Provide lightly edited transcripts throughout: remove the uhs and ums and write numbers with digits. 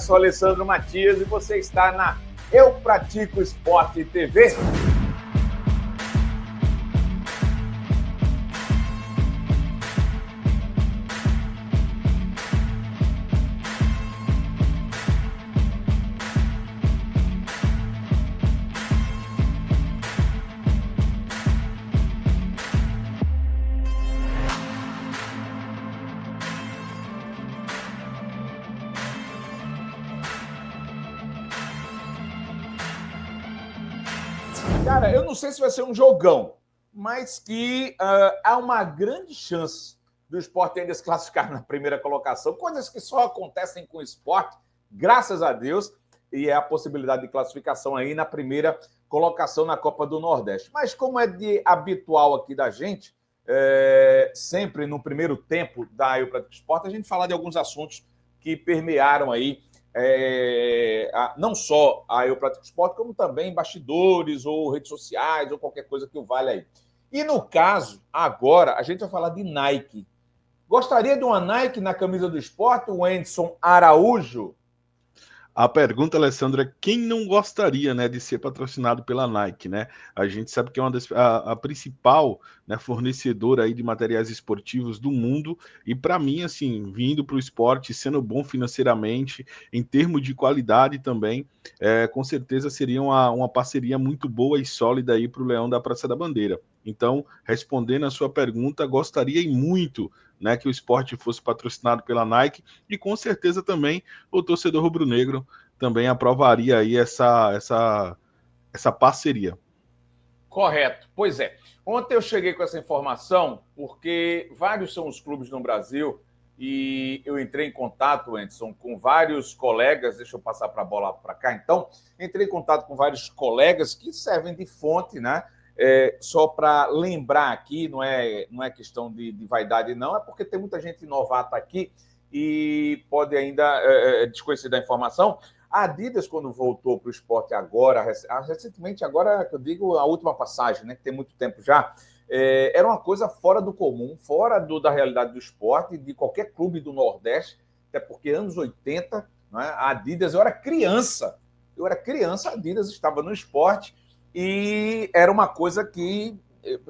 sou Alessandro Matias e você está na Eu Pratico Esporte TV. Cara, eu não sei se vai ser um jogão, mas que há uma grande chance do esporte ainda se classificar na primeira colocação, coisas que só acontecem com o esporte, graças a Deus, e é a possibilidade de classificação aí na primeira colocação na Copa do Nordeste. Mas como é de habitual aqui da gente, sempre no primeiro tempo da Eu Pratico Esporte, a gente fala de alguns assuntos que permearam aí não só a Eu Pratico Esporte, como também bastidores ou redes sociais ou qualquer coisa que o valha aí. E no caso, agora, a gente vai falar de Nike. Gostaria de uma Nike na camisa do esporte, o Wendson Araújo? A pergunta, Alessandro, é quem não gostaria, né, de ser patrocinado pela Nike, né? A gente sabe que é a principal, né, fornecedora aí de materiais esportivos do mundo, e para mim, assim, vindo para o esporte, sendo bom financeiramente, em termos de qualidade também, com certeza seria uma parceria muito boa e sólida aí para o Leão da Praça da Bandeira. Então, respondendo a sua pergunta, gostaria e muito, né, que o esporte fosse patrocinado pela Nike, e com certeza também o torcedor rubro-negro também aprovaria aí essa parceria. Correto. Pois é. Ontem eu cheguei com essa informação porque vários são os clubes no Brasil e eu entrei em contato, Anderson, com vários colegas. Deixa eu passar para a bola para cá, então. Entrei em contato com vários colegas que servem de fonte, né? Só para lembrar aqui, não é questão de vaidade, não, é porque tem muita gente novata aqui e pode ainda desconhecer da informação. A Adidas, quando voltou para o esporte agora, recentemente, agora que eu digo a última passagem, né, que tem muito tempo já, era uma coisa fora do comum, fora da realidade do esporte, de qualquer clube do Nordeste, até porque anos 80, né, a Adidas, eu era criança, a Adidas estava no esporte e era uma coisa que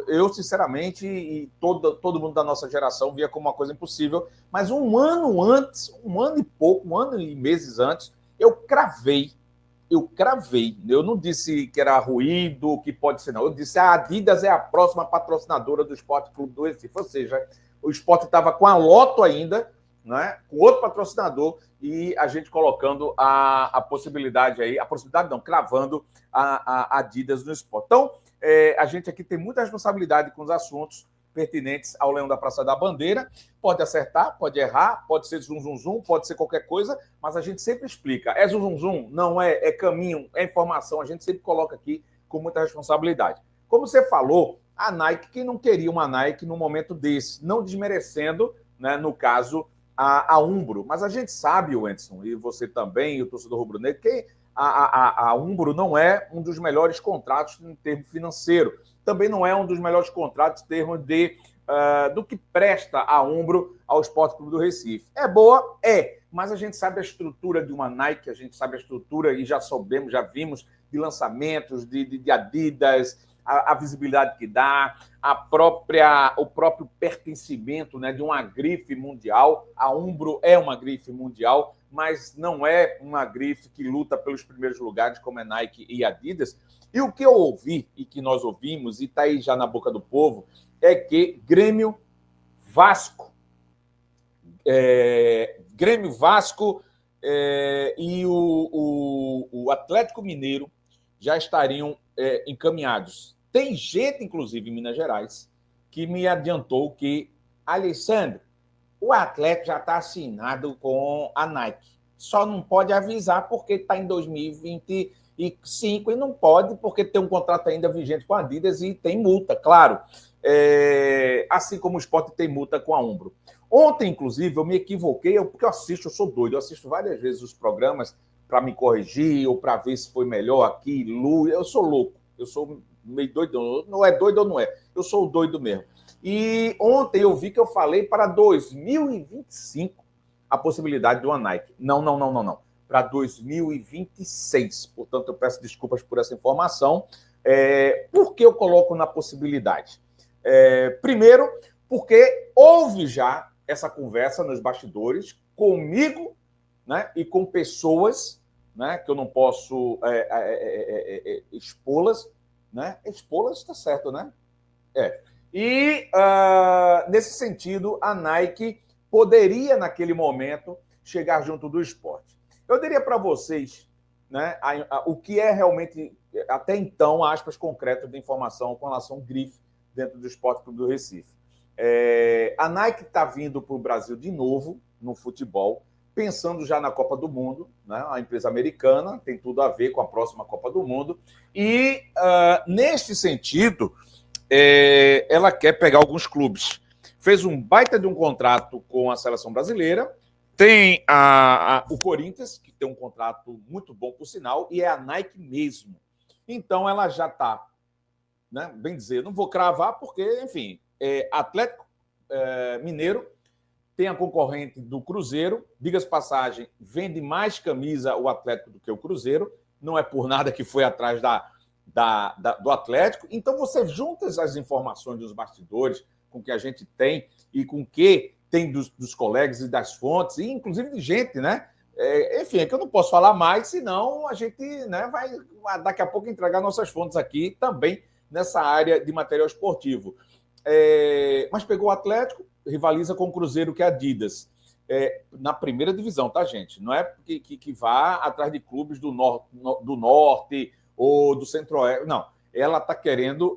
eu, sinceramente, e todo mundo da nossa geração via como uma coisa impossível, mas um ano antes, um ano e pouco, um ano e meses antes, eu cravei. Eu não disse que era ruído, que pode ser não. Eu disse a Adidas é a próxima patrocinadora do Esporte Clube do Recife. Ou seja, o esporte estava com a Loto ainda, né, com outro patrocinador, e a gente colocando a possibilidade aí, cravando a Adidas no esporte. Então, a gente aqui tem muita responsabilidade com os assuntos pertinentes ao Leão da Praça da Bandeira. Pode acertar, pode errar, pode ser zum, zum, zum, pode ser qualquer coisa, mas a gente sempre explica. É zum, zum, zum? Não é, é caminho, é informação. A gente sempre coloca aqui com muita responsabilidade. Como você falou, a Nike, quem não queria uma Nike num momento desse? Não desmerecendo, né, no caso, a Umbro. Mas a gente sabe, Wendson, e você também, e o torcedor rubro-negro, que a Umbro não é um dos melhores contratos em termos financeiro. Também não é um dos melhores contratos em termos do que presta a Umbro ao Esporte Clube do Recife. É boa? É, mas a gente sabe a estrutura de uma Nike, a gente sabe a estrutura e já soubemos, já vimos de lançamentos, de Adidas, a visibilidade que dá, o próprio pertencimento, né, de uma grife mundial. A Umbro é uma grife mundial, mas não é uma grife que luta pelos primeiros lugares como é Nike e Adidas. E o que eu ouvi e que nós ouvimos, e está aí já na boca do povo, é que Grêmio, Vasco e o Atlético Mineiro já estariam encaminhados. Tem gente, inclusive em Minas Gerais, que me adiantou que, Alessandro, o Atlético já está assinado com a Nike. Só não pode avisar porque está em 2025 e não pode porque tem um contrato ainda vigente com a Adidas e tem multa, claro. Assim como o esporte tem multa com a Umbro. Ontem, inclusive, eu me equivoquei, porque eu sou doido, eu assisto várias vezes os programas para me corrigir ou para ver se foi melhor aqui, eu sou louco, eu sou meio doido, não é doido ou não é, eu sou doido mesmo. E ontem eu vi que eu falei para 2025 a possibilidade de uma Nike. Não. para 2026. Portanto, eu peço desculpas por essa informação. Por que eu coloco na possibilidade? Primeiro, porque houve já essa conversa nos bastidores comigo, né, e com pessoas, né, que eu não posso expô-las, né? Expô-las está certo, né? E, nesse sentido, a Nike poderia, naquele momento, chegar junto do esporte. Eu diria para vocês, né, o que é realmente, até então, aspas concretas de informação com relação ao grife dentro do Esporte Clube do Recife. A Nike está vindo para o Brasil de novo, no futebol, pensando já na Copa do Mundo, né? A empresa americana tem tudo a ver com a próxima Copa do Mundo. E, neste sentido, ela quer pegar alguns clubes. Fez um baita de um contrato com a seleção brasileira. Tem o Corinthians, que tem um contrato muito bom, por sinal, e é a Nike mesmo. Então, ela já está, né, bem dizer, não vou cravar, porque, enfim, Atlético Mineiro tem a concorrente do Cruzeiro. Diga-se passagem, vende mais camisa o Atlético do que o Cruzeiro. Não é por nada que foi atrás do Atlético. Então, você junta as informações dos bastidores com o que a gente tem e com o que tem dos colegas e das fontes, e inclusive de gente, né? Enfim, é que eu não posso falar mais, senão a gente, né, vai daqui a pouco entregar nossas fontes aqui também nessa área de material esportivo. Mas pegou o Atlético, rivaliza com o Cruzeiro, que é a Adidas. Na primeira divisão, tá, gente? Não é que vá atrás de clubes do norte ou do centro-oeste, não. Ela está querendo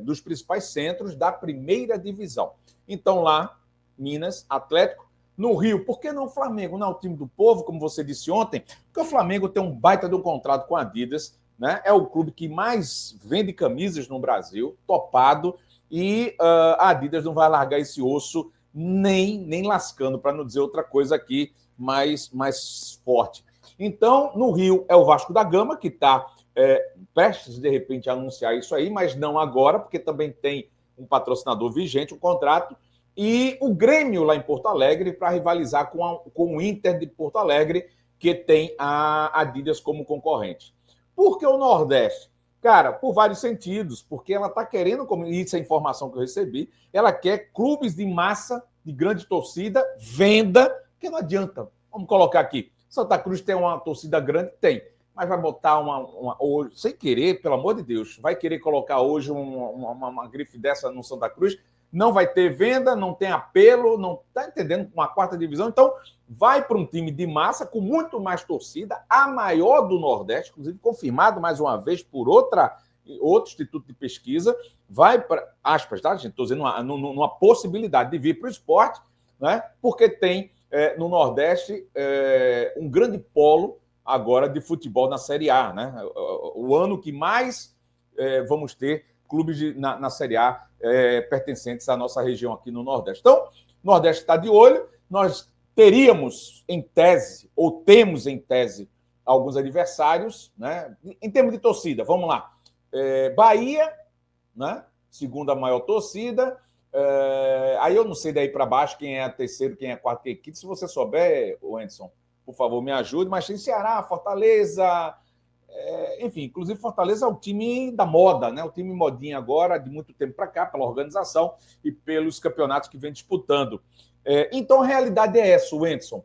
dos principais centros da primeira divisão. Então, lá, Minas, Atlético. No Rio, por que não o Flamengo? Não é o time do povo, como você disse ontem, porque o Flamengo tem um baita de um contrato com a Adidas, né? É o clube que mais vende camisas no Brasil, topado, e a Adidas não vai largar esse osso nem lascando, para não dizer outra coisa aqui mais forte. Então, no Rio é o Vasco da Gama, que está prestes, de repente, a anunciar isso aí, mas não agora, porque também tem um patrocinador vigente, um contrato, e o Grêmio lá em Porto Alegre para rivalizar com o Inter de Porto Alegre, que tem a Adidas como concorrente. Por que o Nordeste? Cara, por vários sentidos, porque ela está querendo, como isso é a informação que eu recebi, ela quer clubes de massa, de grande torcida, venda, que não adianta. Vamos colocar aqui. Santa Cruz tem uma torcida grande? Tem. Mas vai botar hoje, sem querer, pelo amor de Deus, vai querer colocar hoje uma grife dessa no Santa Cruz? Não vai ter venda, não tem apelo, não está entendendo, com a quarta divisão. Então, vai para um time de massa com muito mais torcida, a maior do Nordeste, inclusive confirmado mais uma vez por outro instituto de pesquisa, vai para, aspas, tá, gente? Estou dizendo numa possibilidade de vir para o esporte, né? Porque tem no Nordeste um grande polo agora de futebol na Série A, né? O ano que mais vamos ter clubes na Série A pertencentes à nossa região aqui no Nordeste. Então, o Nordeste está de olho. Nós teríamos em tese, ou temos em tese, alguns adversários, né? Em termos de torcida, vamos lá. Bahia, né? Segunda maior torcida. Aí eu não sei daí para baixo quem é a terceira, quem é a quarta, quem é a quinta. Se você souber, Wenderson, por favor, me ajude. Mas tem Ceará, Fortaleza... enfim, inclusive Fortaleza é o time da moda, né? O time modinha agora, de muito tempo para cá, pela organização e pelos campeonatos que vem disputando. Então, a realidade é essa, Wenderson.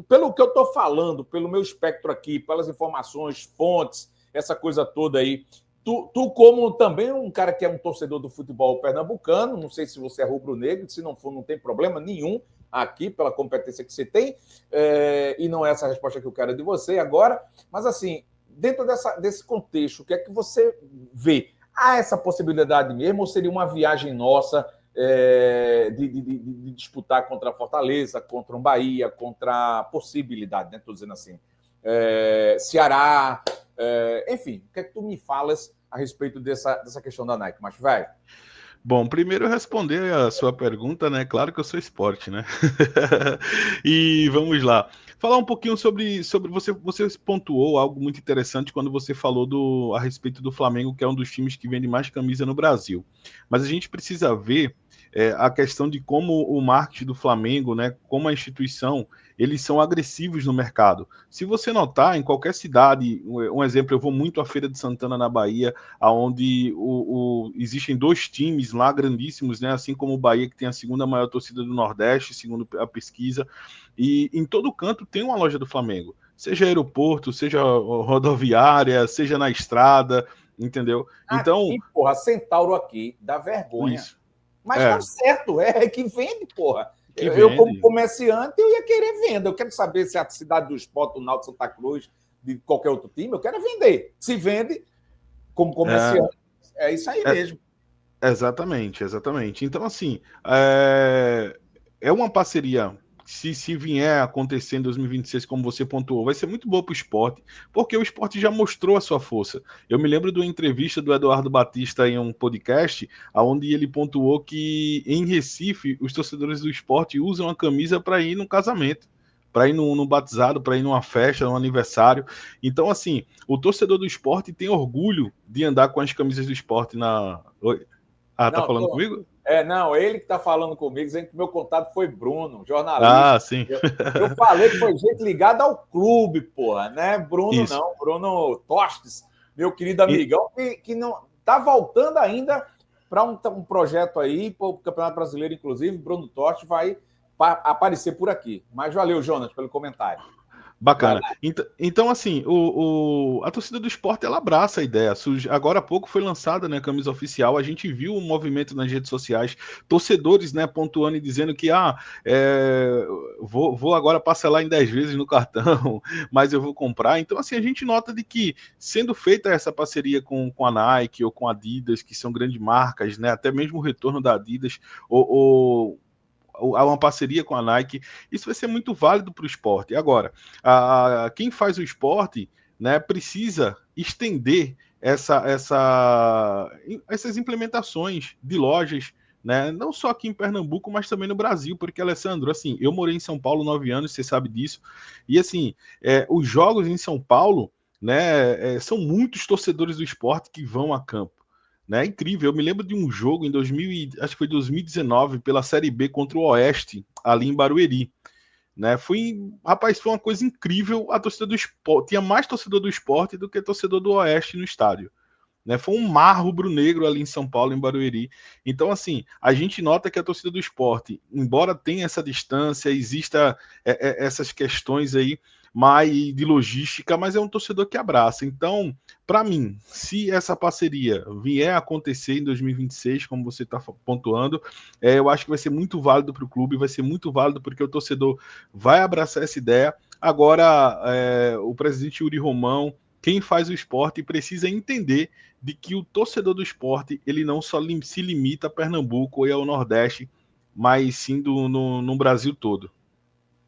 Pelo que eu estou falando, pelo meu espectro aqui, pelas informações, fontes, essa coisa toda aí, tu como também um cara que é um torcedor do futebol pernambucano, não sei se você é rubro-negro, se não for, não tem problema nenhum aqui, pela competência que você tem, e não é essa a resposta que eu quero de você agora, mas assim, dentro desse contexto, o que é que você vê? Há essa possibilidade mesmo, ou seria uma viagem nossa de disputar contra a Fortaleza, contra um Bahia, contra a possibilidade, né? Estou dizendo assim, Ceará, enfim, o que é que tu me falas a respeito dessa questão da Nike, mas vai. Bom, primeiro responder a sua pergunta, né? Claro que eu sou esporte, né? E vamos lá. Falar um pouquinho sobre você pontuou algo muito interessante quando você falou a respeito do Flamengo, que é um dos times que vende mais camisa no Brasil. Mas a gente precisa ver a questão de como o marketing do Flamengo, né, como a instituição, eles são agressivos no mercado. Se você notar, em qualquer cidade, um exemplo, eu vou muito à Feira de Santana, na Bahia, onde existem dois times lá grandíssimos, né, assim como o Bahia, que tem a segunda maior torcida do Nordeste, segundo a pesquisa, e em todo canto tem uma loja do Flamengo, seja aeroporto, seja rodoviária, seja na estrada, entendeu? Então, Aqui, porra, Centauro aqui, dá vergonha. isso. Mas tá É, certo, é que vende, porra. que Como vende. comerciante, eu ia querer venda. Eu quero saber se a cidade do Esporte, do Náutico, Santa Cruz, de qualquer outro time, eu quero vender. Se vende, como É, comerciante, é isso aí é, mesmo. exatamente, exatamente. Então, assim, é uma parceria. Se vier a acontecer em 2026, como você pontuou, vai ser muito boa para o esporte, porque o esporte já mostrou a sua força. Eu me lembro de uma entrevista do Eduardo Batista em um podcast, onde ele pontuou que em Recife, os torcedores do esporte usam a camisa para ir no casamento, para ir no batizado, para ir numa festa, num aniversário. Então, assim, o torcedor do esporte tem orgulho de andar com as camisas do esporte na. Ah, tá Não, falando comigo? não, ele que está falando comigo, dizendo que meu contato foi Bruno, jornalista. Ah, sim. Eu falei que foi gente ligada ao clube, porra, né? Bruno Isso. não, Bruno Tostes, meu querido E, amigão, que não está voltando ainda para um projeto aí, para o Campeonato Brasileiro, inclusive. Bruno Tostes vai aparecer por aqui. Mas valeu, Jonas, pelo comentário. Vai bacana. lá. Então, assim, a torcida do esporte, ela abraça a ideia. Agora há pouco foi lançada, né, a camisa oficial. A gente viu o movimento nas redes sociais, torcedores, né, pontuando e dizendo que vou agora parcelar em 10 vezes no cartão, mas eu vou comprar. Então, assim, a gente nota de que, sendo feita essa parceria com a Nike ou com a Adidas, que são grandes marcas, né, até mesmo o retorno da Adidas, há uma parceria com a Nike, isso vai ser muito válido para o esporte. Agora, quem faz o esporte, né, precisa estender essas implementações de lojas, né, não só aqui em Pernambuco, mas também no Brasil, porque, Alessandro, assim, eu morei em São Paulo 9 anos, você sabe disso, e assim, os jogos em São Paulo, né, são muitos torcedores do esporte que vão a campo. Né? É incrível. Eu me lembro de um jogo em 2000, acho que foi 2019, pela Série B contra o Oeste, ali em Barueri. Né? Rapaz, foi uma coisa incrível. A torcida do esporte tinha mais torcedor do esporte do que torcedor do Oeste no estádio. Né? Foi um mar rubro-negro ali em São Paulo, em Barueri. Então, assim, a gente nota que a torcida do esporte, embora tenha essa distância, exista essas questões aí mais de logística, mas é um torcedor que abraça. Então, para mim, se essa parceria vier a acontecer em 2026, como você está pontuando, eu acho que vai ser muito válido para o clube, vai ser muito válido porque o torcedor vai abraçar essa ideia. Agora, o presidente Yuri Romão, quem faz o esporte, precisa entender de que o torcedor do esporte ele não só se limita a Pernambuco e ao Nordeste, mas sim no Brasil todo.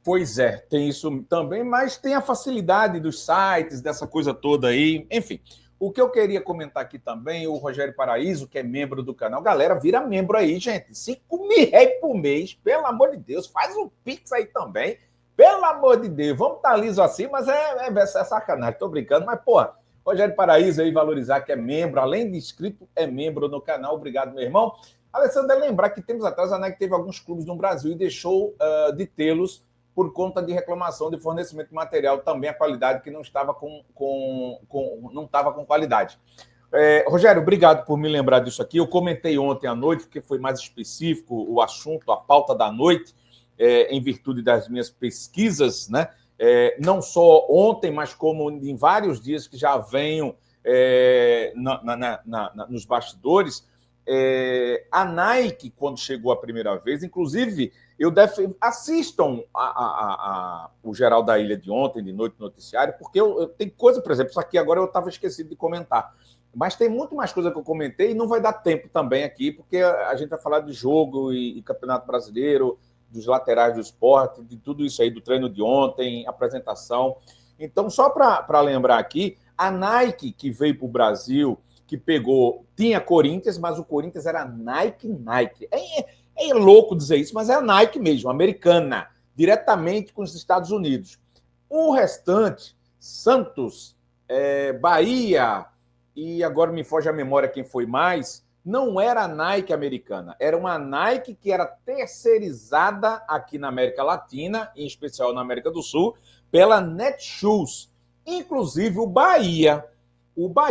Pois é, tem isso também, mas tem a facilidade dos sites, dessa coisa toda aí. Enfim, o que eu queria comentar aqui também, o Rogério Paraíso, que é membro do canal. Galera, vira membro aí, gente. 5.000 por mês, pelo amor de Deus. Faz um Pix aí também. Pelo amor de Deus, vamos estar liso assim, mas é sacanagem, tô brincando. Mas, porra, Rogério Paraíso aí, valorizar que é membro, além de inscrito, é membro no canal. Obrigado, meu irmão. Alessandro, lembrar que tempos atrás a Nike teve alguns clubes no Brasil e deixou de tê-los por conta de reclamação de fornecimento de material, também a qualidade que não estava não estava com qualidade. Rogério, obrigado por me lembrar disso aqui. Eu comentei ontem à noite, porque foi mais específico o assunto, a pauta da noite, em virtude das minhas pesquisas, né? Não só ontem, mas como em vários dias que já venho nos bastidores. A Nike, quando chegou a primeira vez, inclusive, assistam o Geral da Ilha de ontem, de noite, no noticiário, porque tem coisa, por exemplo, isso aqui agora eu estava esquecido de comentar, mas tem muito mais coisa que eu comentei e não vai dar tempo também aqui, porque a gente vai falar de jogo e Campeonato Brasileiro, dos laterais do esporte, de tudo isso aí, do treino de ontem, apresentação. Então, só para lembrar aqui, a Nike, que veio para o Brasil, que tinha Corinthians, mas o Corinthians era Nike. É louco dizer isso, mas é a Nike mesmo, americana, diretamente com os Estados Unidos. O restante, Santos, Bahia, e agora me foge a memória quem foi mais, não era a Nike americana, era uma Nike que era terceirizada aqui na América Latina, em especial na América do Sul, pela Netshoes. Inclusive o Bahia,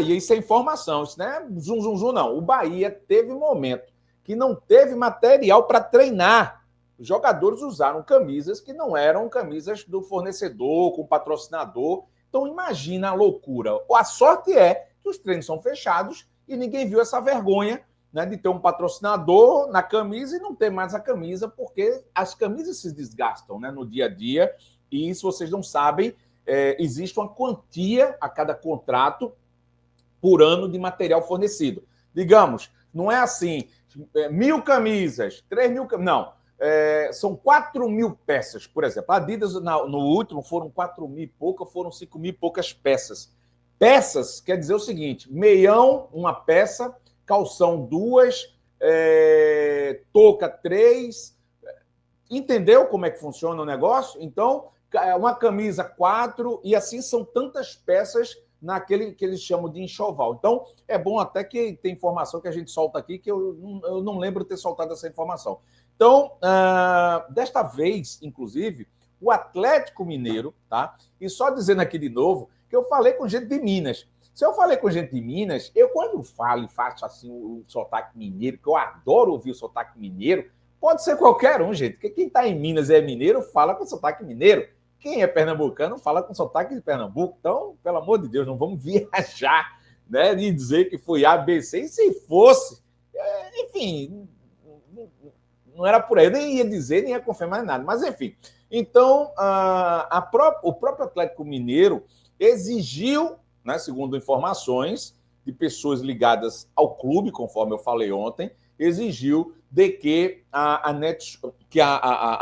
isso é informação, isso não é zum, não. O Bahia teve um momento que não teve material para treinar. Os jogadores usaram camisas que não eram camisas do fornecedor, com patrocinador. Então imagina a loucura. A sorte é que os treinos são fechados e ninguém viu essa vergonha, né, de ter um patrocinador na camisa e não ter mais a camisa, porque as camisas se desgastam, né, no dia a dia. E se vocês não sabem, existe uma quantia a cada contrato por ano de material fornecido. Digamos, não é assim, 1.000 camisas, 3.000 camisas, não. São 4.000 peças, por exemplo. A Adidas, no último, foram 4.000 e pouca, foram 5.000 e poucas peças. Peças quer dizer o seguinte, meião, uma peça, calção 2, touca 3. Entendeu como é que funciona o negócio? Então, uma camisa 4, e assim são tantas peças naquele que eles chamam de enxoval. Então, é bom até que tem informação que a gente solta aqui, que eu não lembro de ter soltado essa informação. Então, desta vez, inclusive, o Atlético Mineiro, tá? E só dizendo aqui de novo, que eu falei com gente de Minas. Se eu falei com gente de Minas, quando falo e faço assim o sotaque mineiro, que eu adoro ouvir o sotaque mineiro, pode ser qualquer um, gente, porque quem está em Minas e é mineiro, fala com sotaque mineiro. Quem é pernambucano, fala com sotaque de Pernambuco. Então, pelo amor de Deus, não vamos viajar, né, e dizer que foi ABC. E se fosse, enfim, não era por aí. Eu nem ia dizer, nem ia confirmar nada. Mas, enfim. Então, o próprio Atlético Mineiro exigiu, né, segundo informações de pessoas ligadas ao clube, conforme eu falei ontem, exigiu de que a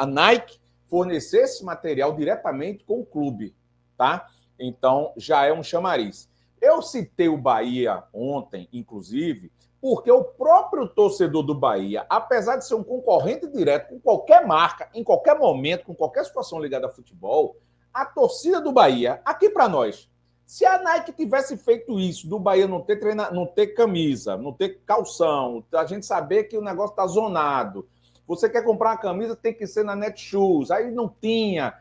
Nike fornecesse material diretamente com o clube, tá? Então, já é um chamariz. Eu citei o Bahia ontem, inclusive, porque o próprio torcedor do Bahia, apesar de ser um concorrente direto com qualquer marca, em qualquer momento, com qualquer situação ligada a futebol, a torcida do Bahia, aqui para nós, se a Nike tivesse feito isso, do Bahia não ter camisa, não ter calção, a gente saber que o negócio está zonado, você quer comprar uma camisa, tem que ser na Netshoes, aí não tinha,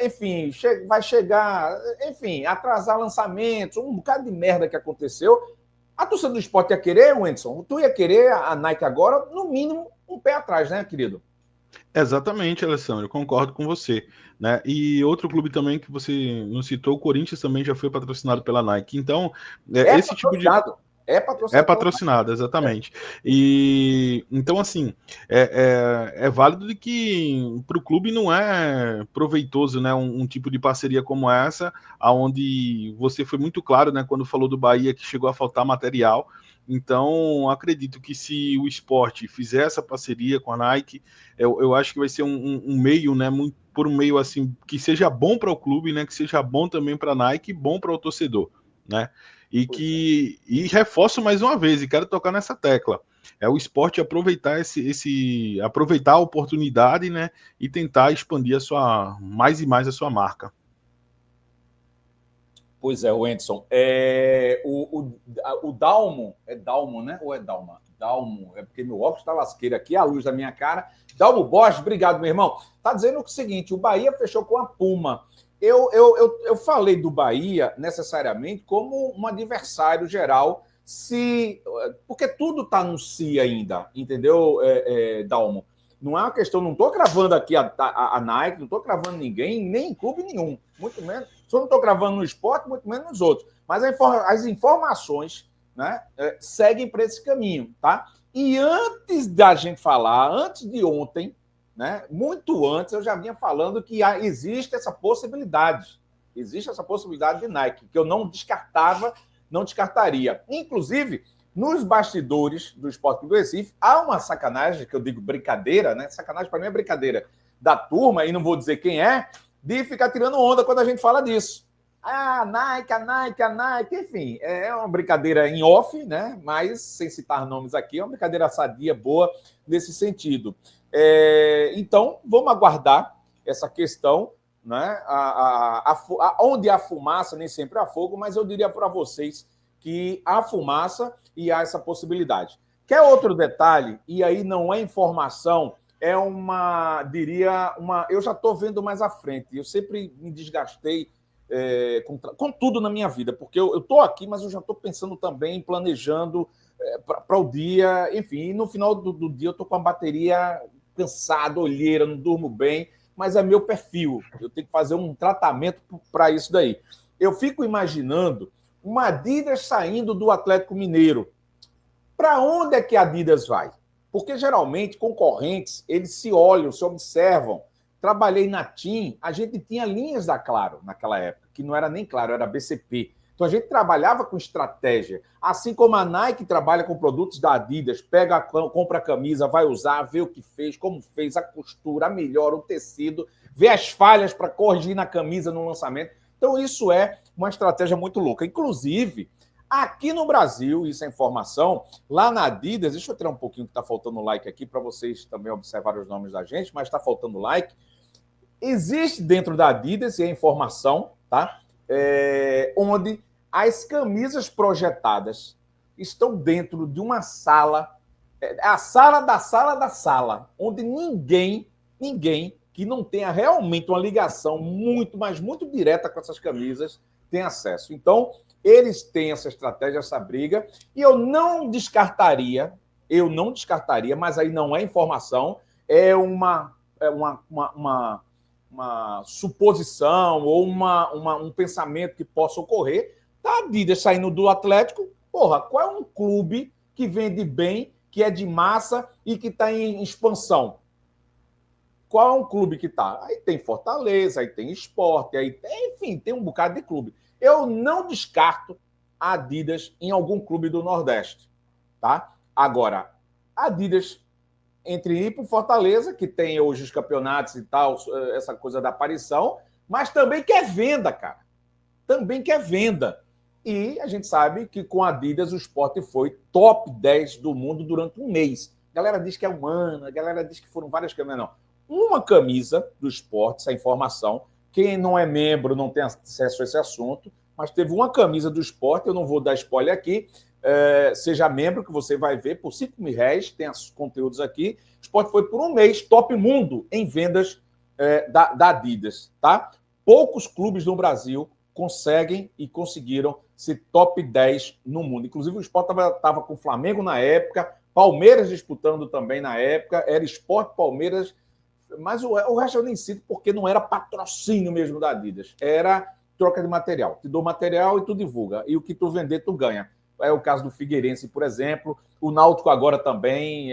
enfim, vai chegar, enfim, atrasar lançamentos, um bocado de merda que aconteceu. A torcida do esporte ia querer, Wendson? Tu ia querer a Nike agora, no mínimo, um pé atrás, né, querido? Exatamente, Alessandro, eu concordo com você, né? E outro clube também que você não citou, o Corinthians também já foi patrocinado pela Nike. Então, esse tipo de é patrocinado, exatamente. E então, assim, é válido de que para o clube não é proveitoso, né? Um tipo de parceria como essa, aonde você foi muito claro, né? Quando falou do Bahia que chegou a faltar material. Então, acredito que se o esporte fizer essa parceria com a Nike, eu acho que vai ser um meio, né? Por um meio assim que seja bom para o clube, né? Que seja bom também para a Nike, bom para o torcedor, né? E reforço mais uma vez, e quero tocar nessa tecla. É o esporte aproveitar aproveitar a oportunidade, né? E tentar expandir mais e mais a sua marca. Pois é, Wendson. O Dalmo, é Dalmo, né? Ou é Dalma? Dalmo, é porque meu óculos está lasqueiro aqui, a luz da minha cara. Dalmo Bosch, obrigado, meu irmão. Tá dizendo o seguinte: o Bahia fechou com a Puma. Eu falei do Bahia necessariamente como um adversário geral, porque tudo está no si ainda, entendeu, Dalmo? Não é uma questão, não estou cravando aqui a Nike, não estou cravando ninguém, nem em clube nenhum, muito menos. Só não estou cravando no esporte, muito menos nos outros. Mas as informações, né, seguem para esse caminho, tá? E antes da gente falar, antes de ontem, né, muito antes, eu já vinha falando que existe essa possibilidade. Existe essa possibilidade de Nike, que eu não descartaria. Inclusive, nos bastidores do Esporte Clube do Recife, há uma sacanagem, que eu digo brincadeira, né? Sacanagem para mim é brincadeira da turma, e não vou dizer quem é, de ficar tirando onda quando a gente fala disso. A Nike, enfim, é uma brincadeira em off, né? Mas, sem citar nomes aqui, é uma brincadeira sadia, boa, nesse sentido. Então, vamos aguardar essa questão, né? Onde há fumaça, nem sempre há fogo, mas eu diria para vocês que há fumaça e há essa possibilidade. Quer outro detalhe? E aí não é informação, é eu já estou vendo mais à frente. Eu sempre me desgastei com tudo na minha vida, porque eu estou aqui, mas eu já estou pensando também, planejando para o dia, enfim, e no final do dia eu estou com a bateria cansada, olheira, não durmo bem, mas é meu perfil, eu tenho que fazer um tratamento para isso daí. Eu fico imaginando uma Adidas saindo do Atlético Mineiro. Para onde é que a Adidas vai? Porque geralmente concorrentes, eles se olham, se observam. Trabalhei na TIM, a gente tinha linhas da Claro naquela época, que não era nem Claro, era BCP. Então a gente trabalhava com estratégia. Assim como a Nike trabalha com produtos da Adidas, compra a camisa, vai usar, vê o que fez, como fez, a costura, a melhora, o tecido, vê as falhas para corrigir na camisa no lançamento. Então isso é uma estratégia muito louca. Inclusive, aqui no Brasil, isso é informação, lá na Adidas, deixa eu tirar um pouquinho que está faltando like aqui para vocês também observarem os nomes da gente, mas está faltando like. Existe dentro da Adidas, e é informação, tá? Onde as camisas projetadas estão dentro de uma sala, a sala da sala da sala, onde ninguém que não tenha realmente uma ligação muito, mas muito direta com essas camisas tem acesso. Então, eles têm essa estratégia, essa briga, e eu não descartaria, mas aí não é informação, é uma suposição ou um pensamento que possa ocorrer. Tá, Adidas saindo do Atlético, porra, qual é um clube que vende bem, que é de massa e que está em expansão? Qual é um clube que está? Aí tem Fortaleza, aí tem Sport, aí tem, enfim, tem um bocado de clube. Eu não descarto a Adidas em algum clube do Nordeste, tá? Agora, a Adidas, entre ir para o Fortaleza, que tem hoje os campeonatos e tal, essa coisa da aparição, mas também quer venda, cara. Também quer venda. E a gente sabe que com a Adidas o Sport foi top 10 do mundo durante um mês. A galera diz que é humano, a galera diz que foram várias camisas. Não. Uma camisa do Sport, essa informação, quem não é membro não tem acesso a esse assunto, mas teve uma camisa do Sport, eu não vou dar spoiler aqui, seja membro, que você vai ver, por R$5.000, tem os conteúdos aqui. O Sport foi por um mês top mundo em vendas da Adidas, tá? Poucos clubes no Brasil conseguem e conseguiram ser top 10 no mundo. Inclusive, o Sport estava com o Flamengo na época, Palmeiras disputando também na época, era Sport, Palmeiras, mas o resto eu nem cito porque não era patrocínio mesmo da Adidas, era troca de material. Te dou material e tu divulga, e o que tu vender, tu ganha. É o caso do Figueirense, por exemplo. O Náutico agora também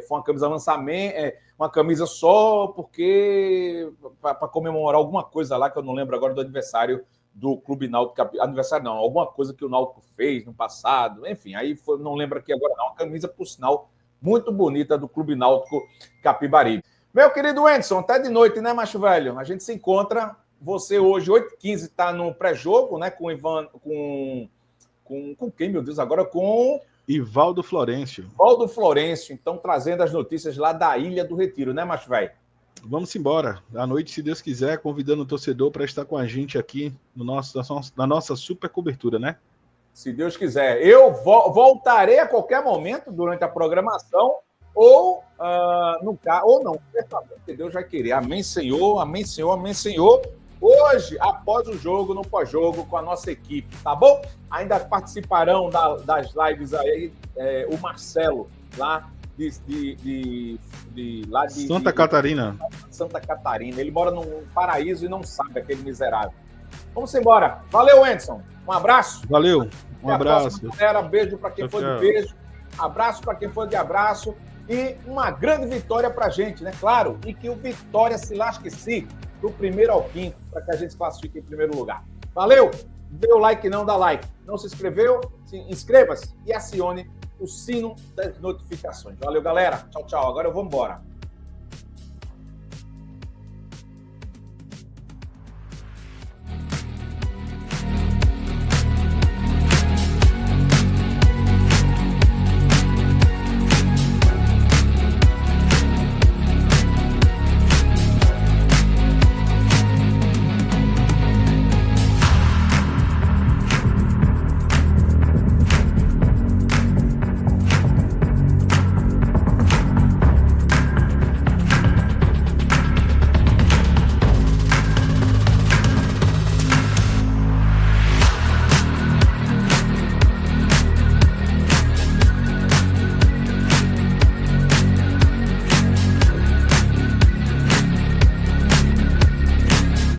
foi uma camisa lançamento, uma camisa só porque para comemorar alguma coisa lá, que eu não lembro agora do aniversário do Clube Náutico. Aniversário não, alguma coisa que o Náutico fez no passado. Enfim, aí não lembro aqui agora não. Uma camisa, por sinal, muito bonita do Clube Náutico Capibaribe. Meu querido Anderson, até de noite, né, macho velho? A gente se encontra. Você hoje, 8h15, está no pré-jogo, né, com o Ivan, com quem, meu Deus, agora com... Ivaldo Florencio. Ivaldo Florencio, então trazendo as notícias lá da Ilha do Retiro, né, macho velho? Vamos embora. À noite, se Deus quiser, convidando o torcedor para estar com a gente aqui na nossa super cobertura, né? Se Deus quiser. Eu voltarei a qualquer momento durante a programação ou no carro, ou não. Porque Deus vai querer. Amém, Senhor, amém, Senhor, amém, Senhor. Hoje, após o jogo, no pós-jogo, com a nossa equipe, tá bom? Ainda participarão das lives aí o Marcelo, lá de Santa Catarina. Santa Catarina. Ele mora num paraíso e não sabe, aquele miserável. Vamos embora. Valeu, Anderson. Um abraço. Valeu. Um abraço. Próxima, galera. Beijo para quem foi de beijo. Abraço para quem foi de abraço. E uma grande vitória para a gente, né? Claro. E que o Vitória se lasque-se do primeiro ao quinto, para que a gente se classifique em primeiro lugar. Valeu! Dê o like, não dá like. Não se inscreveu? Inscreva-se e acione o sino das notificações. Valeu, galera. Tchau, tchau. Agora eu vou embora.